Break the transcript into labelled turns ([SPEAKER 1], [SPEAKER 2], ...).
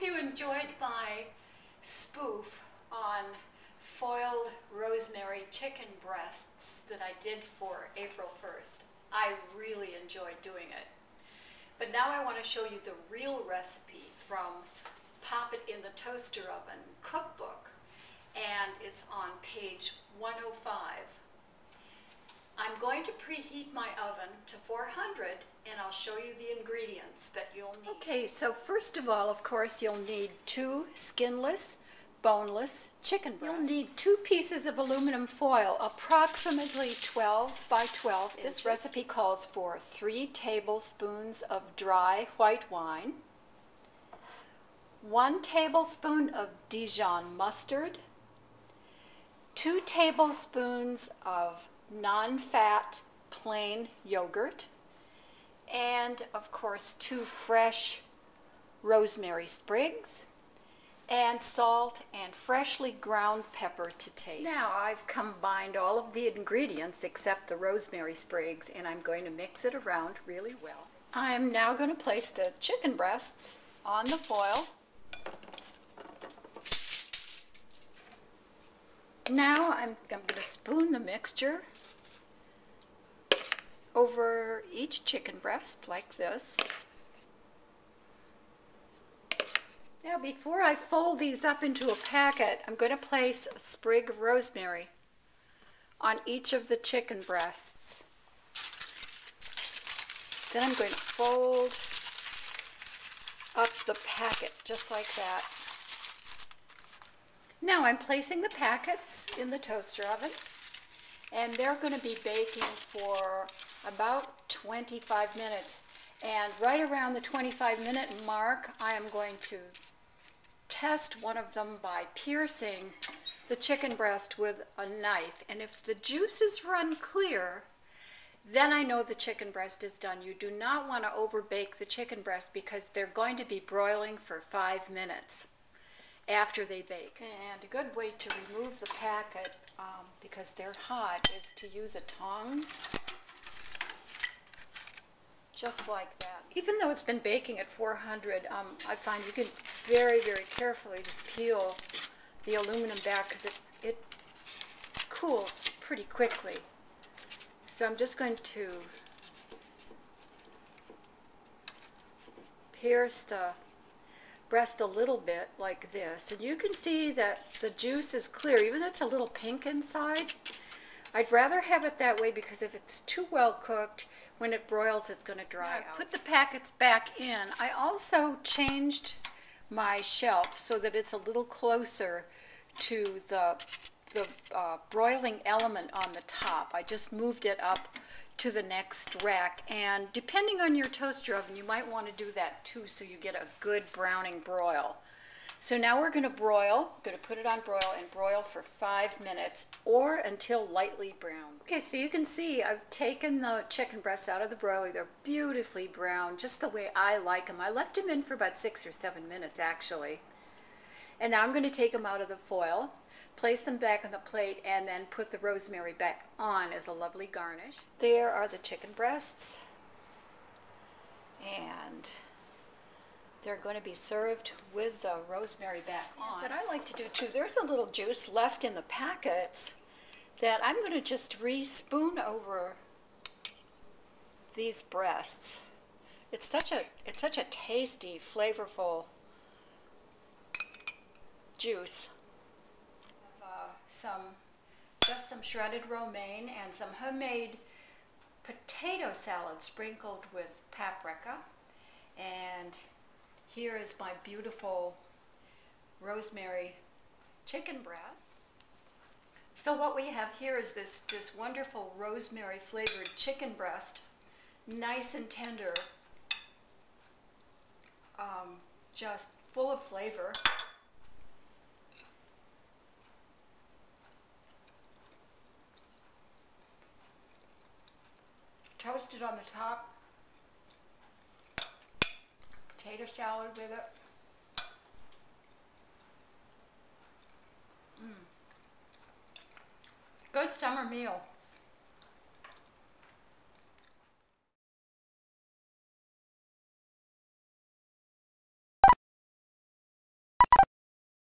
[SPEAKER 1] you enjoyed my spoof on foiled rosemary chicken breasts that I did for April 1st. I really enjoyed doing it. But now I want to show you the real recipe from Pop It in the Toaster Oven cookbook, and it's on page 105. I'm going to preheat my oven to 400 and I'll show you the ingredients that you'll need. Okay, so first of all, of course, you'll need 2 skinless, boneless chicken breasts. You'll need 2 pieces of aluminum foil, approximately 12 by 12 inches. This recipe calls for 3 tablespoons of dry white wine, 1 tablespoon of Dijon mustard, 2 tablespoons of non-fat plain yogurt, and of course 2 fresh rosemary sprigs, and salt and freshly ground pepper to taste. Now I've combined all of the ingredients except the rosemary sprigs, and I'm going to mix it around really well. I'm now going to place the chicken breasts on the foil. Now I'm going to spoon the mixture over each chicken breast like this. Now before I fold these up into a packet, I'm going to place a sprig of rosemary on each of the chicken breasts. Then I'm going to fold up the packet just like that. Now I'm placing the packets in the toaster oven, and they're going to be baking for about 25 minutes. And right around the 25-minute mark, I am going to test one of them by piercing the chicken breast with a knife. And if the juices run clear, then I know the chicken breast is done. You do not want to overbake the chicken breast because they're going to be broiling for 5 minutes after they bake. And a good way to remove the packet, because they're hot, is to use a tongs. Just like that. Even though it's been baking at 400, I find you can very, very carefully just peel the aluminum back because it cools pretty quickly. So I'm just going to pierce the breast a little bit like this, and you can see that the juice is clear, even though it's a little pink inside. I'd rather have it that way because if it's too well cooked, when it broils, it's going to dry out. Put the packets back in. I also changed my shelf so that it's a little closer to the broiling element on the top. I just moved it up to the next rack, and depending on your toaster oven, you might want to do that too so you get a good browning broil. So now we're going to broil. I'm going to put it on broil and broil for 5 minutes or until lightly brown. Okay, so you can see I've taken the chicken breasts out of the broiler. They're beautifully brown, just the way I like them. I left them in for about 6 or 7 minutes actually. And now I'm going to take them out of the foil, place them back on the plate, and then put the rosemary back on as a lovely garnish. There are the chicken breasts, and they're going to be served with the rosemary back on. But I like to do too, there's a little juice left in the packets that I'm going to just re-spoon over these breasts. It's such a tasty, flavorful juice. Just some shredded romaine and some homemade potato salad sprinkled with paprika. And here is my beautiful rosemary chicken breast. So what we have here is this wonderful rosemary flavored chicken breast, nice and tender, just full of flavor. Toasted on the top, potato salad with it. Good summer meal.